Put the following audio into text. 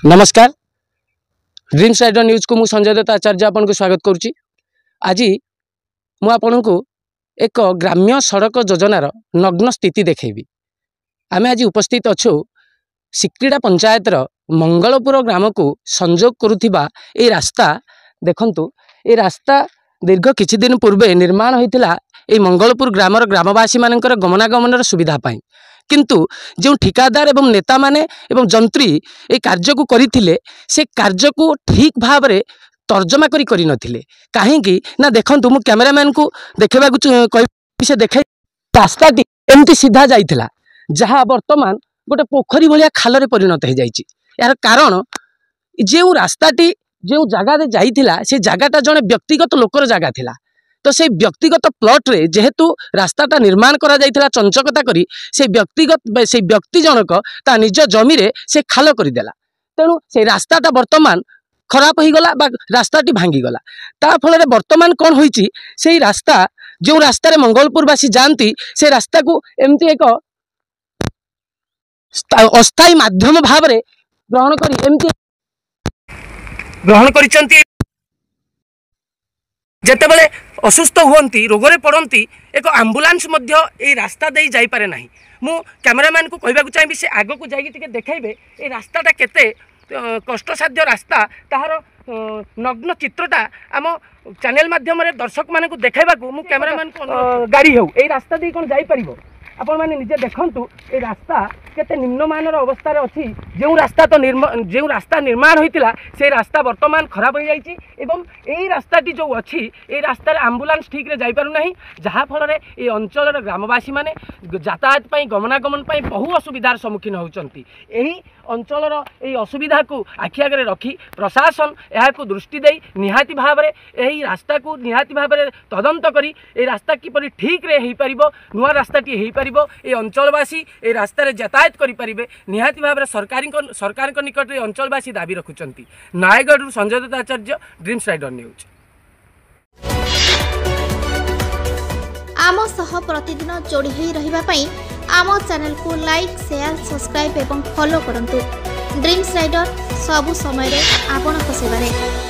नमस्कार dreams rider news को मुझे संजय दत्त आचार्य आपन को स्वागत करुच्ची। आज मु आपन को एक ग्राम्य सड़क योजनार नग्न स्थिति देखेबी। आम आज उपस्थित अच्छु सिक्रीडा पंचायतर मंगलपुर ग्राम को संजोग करुथिबा ए रास्ता देखंतु। ए रास्ता दीर्घ किछि दिन पूर्वे निर्माण होइतिला ए मंगलपुर ग्रामर ग्रामवासी मानकर गमनागमनर सुविधा पाई, किंतु जो ठिकादार एवं नेता माने एवं जंत्री ए कार्य को करथिले से कार्य को ठीक भाव रे तर्जमा करी नथिले। काहेकि ना देखंतु मु कैमरामैन को देखबा को से देखे रास्ताटी एमती सीधा जाइथिला जहा वर्तमान गोटे पोखरी भलिया खाल रे परिणत हो जाइछि। यार कारण जो रास्ताटी जो जगह रे जाइथिला से जगहटा जने व्यक्तिगत लोकर जगह थिला, तो से व्यक्तिगत प्लॉट रे जेहेतु रास्ताटा निर्माण करा जाइथिला चंचकता करी से व्यक्ति जनक ता निज जमी रे से खाल करी देला। तेणु से रास्ताटा वर्तमान खराब हो गला बा रास्ताटी भांगी गला। ता फल रे वर्तमान कोन होईची से रास्ता जो रास्ता रे मंगलपुरवासी जानती से रास्ता को एमती एक अस्थायी माध्यम भाव रे ग्रहण करी एमती ग्रहण करिसंती। जेतेबेले असुस्थ हुअंती रोगरे पड़ती एक आंबुलांस मध्य ए रास्ता दे जाई पारे नाही। मु कैमरामैन को कहबा को चाहिए से आगो को जाई टिके देखाइबे ए रास्ताटा केते कष्टसाध्य रास्ता ताहार नग्न चित्रटा आम चैनल माध्यम रे दर्शक माने को देखाइबा को मु कैमरामैन को गाड़ी हो ए रास्ता दे कोन जाई परिबो आपण माने निजे देखंतु ए रास्ता केते निम्नमानर अवस्था रे अछि। जो रास्ता तो जो रास्ता निर्माण होइतिला से रास्ता वर्तमान खराब हो जाइछि एवं एई रास्ताटी जो अछि ए रास्ता रे एम्बुलेंस ठीक रे जाई पारु नाही, जहा फल रे ए अंचल रे ग्रामवासी माने यातायात पई गमनागमन पई बहु असुविधार सम्मुखीन होउचंती। एही अंचल रो ए असुविधा को आखि आगे रखी प्रशासन एहा को दृष्टि देई निहाती भाव रे एही रास्ता को निहाती भाव रे तदंत करी ए रास्ता किपरि ठीक रे हेई परिबो नुवा रास्ताटी हेई परिबो ए अंचलवासी ए रास्ता रे यातायात करि परिबे निहाती भाव रे सरकार को निकट रे अंचलवासी दाबी रखुचंती। नायगढ़ संजय दत्त आचार्य ड्रीम्स राइडर न्यूज। आम सह प्रतिदिन जोड़ी होई रहिबा पई आम चैनल को लाइक शेयर सब्सक्राइब एवं फॉलो करंतु। ड्रीम्स राइडर सबु समय रे आपन को सेवा रे।